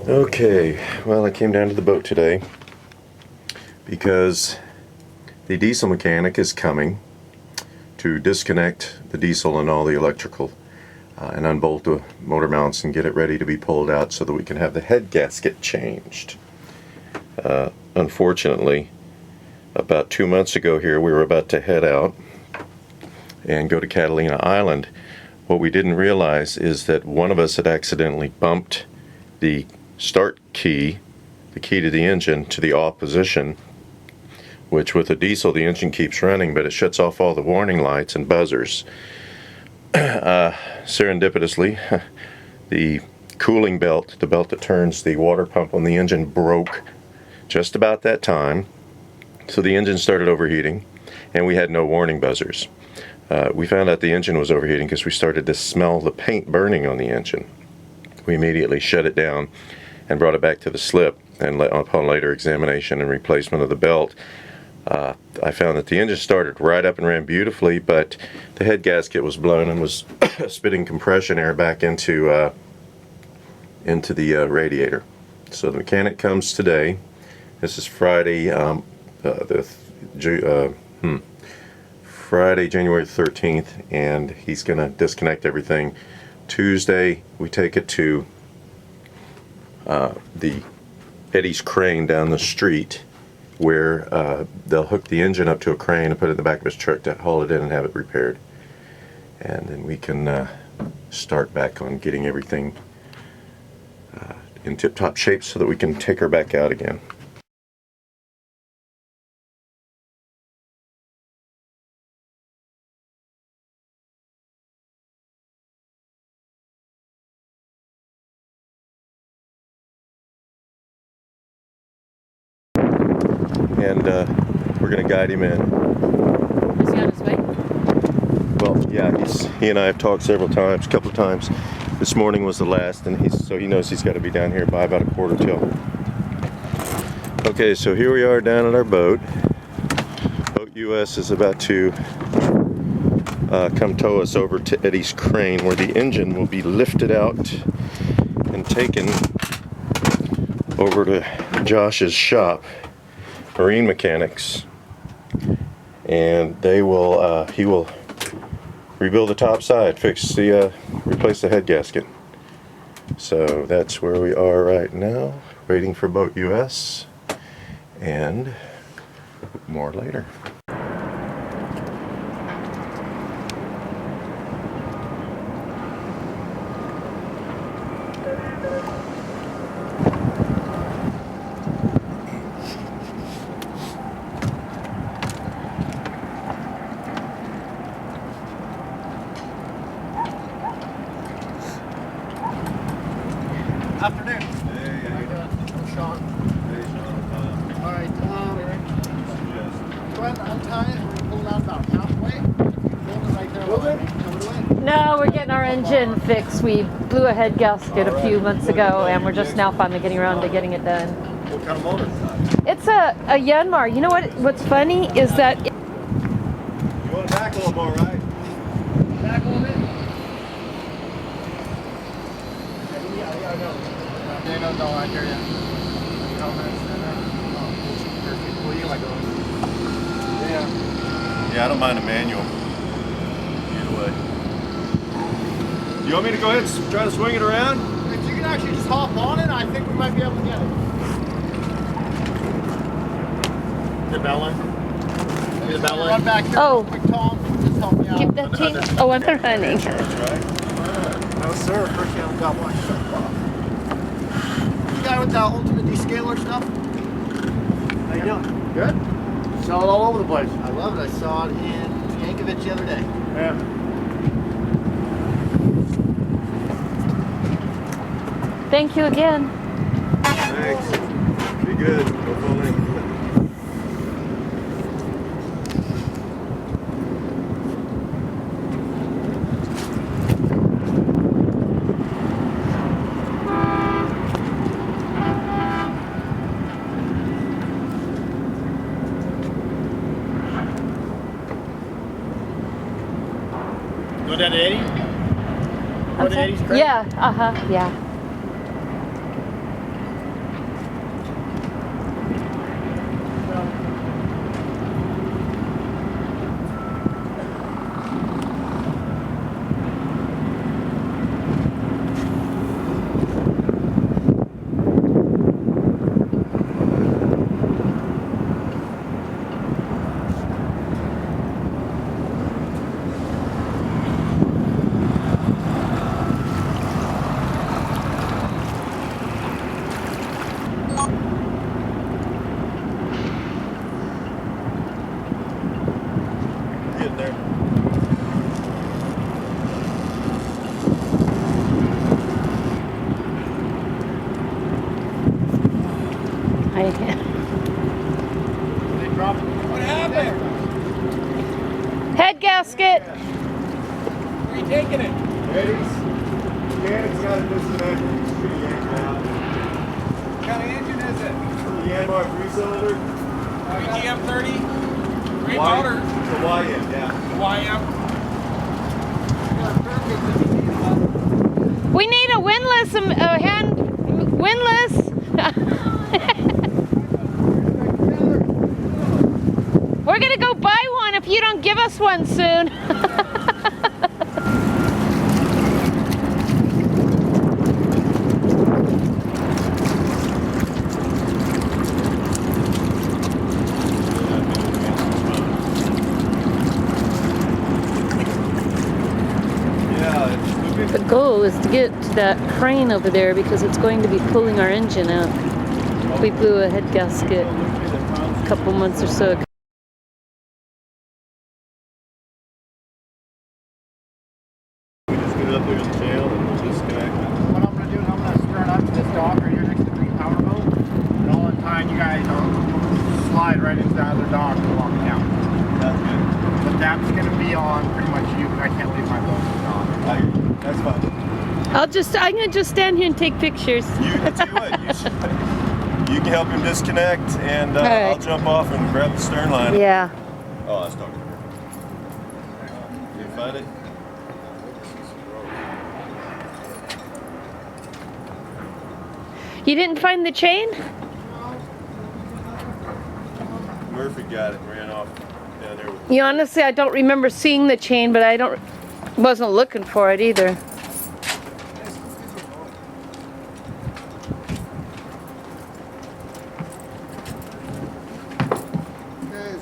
Okay, well, I came down to the boat today because the diesel mechanic is coming to disconnect the diesel and all the electrical and unbolt the motor mounts and get it ready to be pulled out so that we can have the head gasket changed. Unfortunately, about 2 months ago here, we were about to head out and go to Catalina Island. What we didn't realize is that one of us had accidentally bumped the start key, the key to the engine, to the off position, which with a diesel the engine keeps running, but it shuts off all the warning lights and buzzers. Serendipitously, the cooling belt, the belt that turns the water pump on the engine, broke just about that time. So the engine started overheating, and we had no warning buzzers. We found out the engine was overheating because we started to smell the paint burning on the engine. We immediately shut it down and brought it back to the slip, and upon later examination and replacement of the belt, I found that the engine started right up and ran beautifully, but the head gasket was blown and was spitting compression air back into the radiator. So the mechanic comes today. This is Friday, Friday, January 13th, and he's going to disconnect everything. Tuesday, we take it to the Eddie's crane down the street, where they'll hook the engine up to a crane and put it in the back of his truck to haul it in and have it repaired. And then we can start back on getting everything in tip-top shape so that we can take her back out again. And we're going to guide him in. Is he on his way? Well, yeah, he and I have talked several times, a couple of times. This morning was the last, and so he knows he's got to be down here by about 1:15. Okay, so here we are down at our boat. Boat US is about to come tow us over to Eddie's crane, where the engine will be lifted out and taken over to Josh's shop, Marine Mechanics, and he will rebuild the top side, replace the head gasket. So that's where we are right now, waiting for Boat US, and more later. Afternoon. Hey, how you doing? I'm Sean. Hey, Sean. All right, go ahead and untie it. We're pull it out about halfway. Hold it right there. No, we're getting our engine fixed. We blew a head gasket a few months ago, and we're just now finally getting around to getting it done. What kind of motor? It's a Yanmar. You know what's funny is that... You want it back a little more, right? Back a little bit? Yeah, I know. No, I hear you. Yeah, I don't mind a manual. Either way. You want me to go ahead and try to swing it around? If you can actually just hop on it, I think we might be able to get it. The bell line? Maybe the bell line? Run back here. Oh. Quick, Tom. Just help me out. Give that to you. Oh, I'm running. That's right. No, sir. First you got one. Guy with the ultimate descaler stuff. How you doing? Good. Saw it all over the place. I love it. I saw it in Yankovic the other day. Yeah. Thank you again. Thanks. Be good. No falling. Go down to 80? Go to 80's crate? Yeah, yeah. What happened? Head gasket. Where are you taking it? Ladies, mechanic's got a disconnect. It's pretty yanked out. What kind of engine is it? The Yanmar 3-cylinder. GM30? Great motor. The YM, yeah. The YM. We need a windlass, windlass. We're gonna go buy one if you don't give us one soon. The goal is to get to that crane over there because it's going to be pulling our engine out. We blew a head gasket a couple months or so ago. We just get it up there in the tail and we'll disconnect it. What I'm going to do is I'm going to stern up to this dock right here next to the green power boat. And all the time you guys slide right into that other dock and walk down. That's good. But that's going to be on pretty much you. I can't leave my boat in the dock. That's fine. I'm gonna just stand here and take pictures. I tell you what, you can help him disconnect and right. I'll jump off and grab the stern line. Yeah. Oh, that's talking perfect. You find it? You didn't find the chain? Murphy got it and ran off down there with You honestly, I don't remember seeing the chain, but I wasn't looking for it either.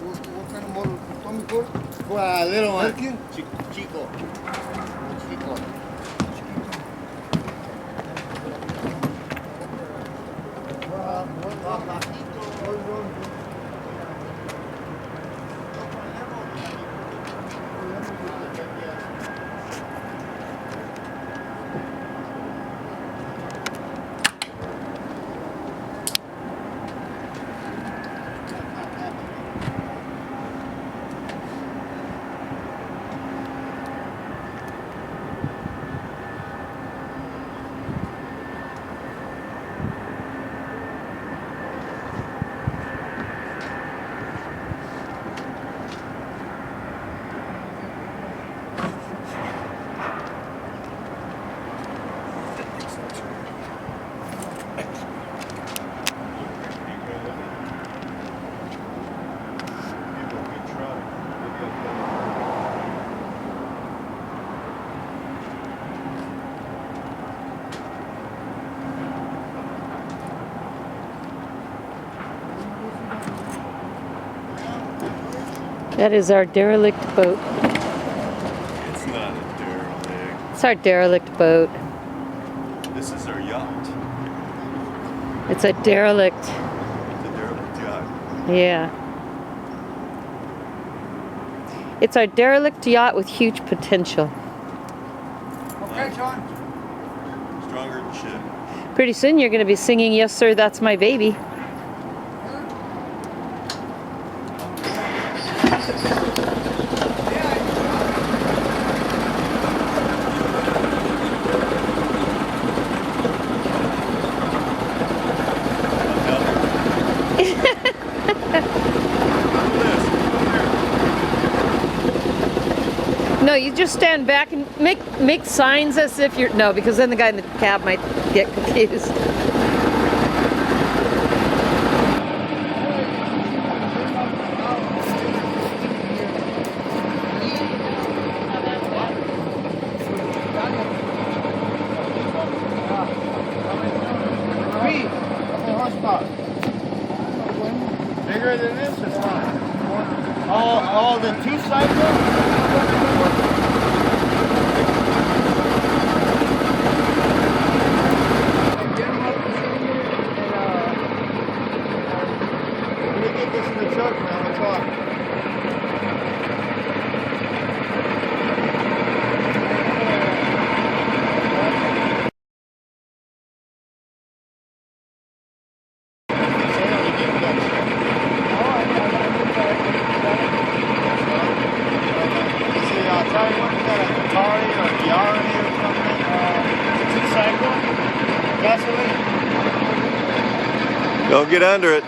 What kind of motor? Tommy Ford? Well, a little one. Chico. That is our derelict boat. It's not a derelict. It's our derelict boat. This is our yacht. It's a derelict. It's a derelict yacht. Yeah. It's our derelict yacht with huge potential. Okay, Sean. Stronger than shit. Pretty soon you're going to be singing, "Yes, sir, that's my baby." No, you just stand back and make signs as if you're, no, because then the guy in the cab might get confused. Bigger than this is fine. Oh, the two-cycle? Messing with it? Don't get under it.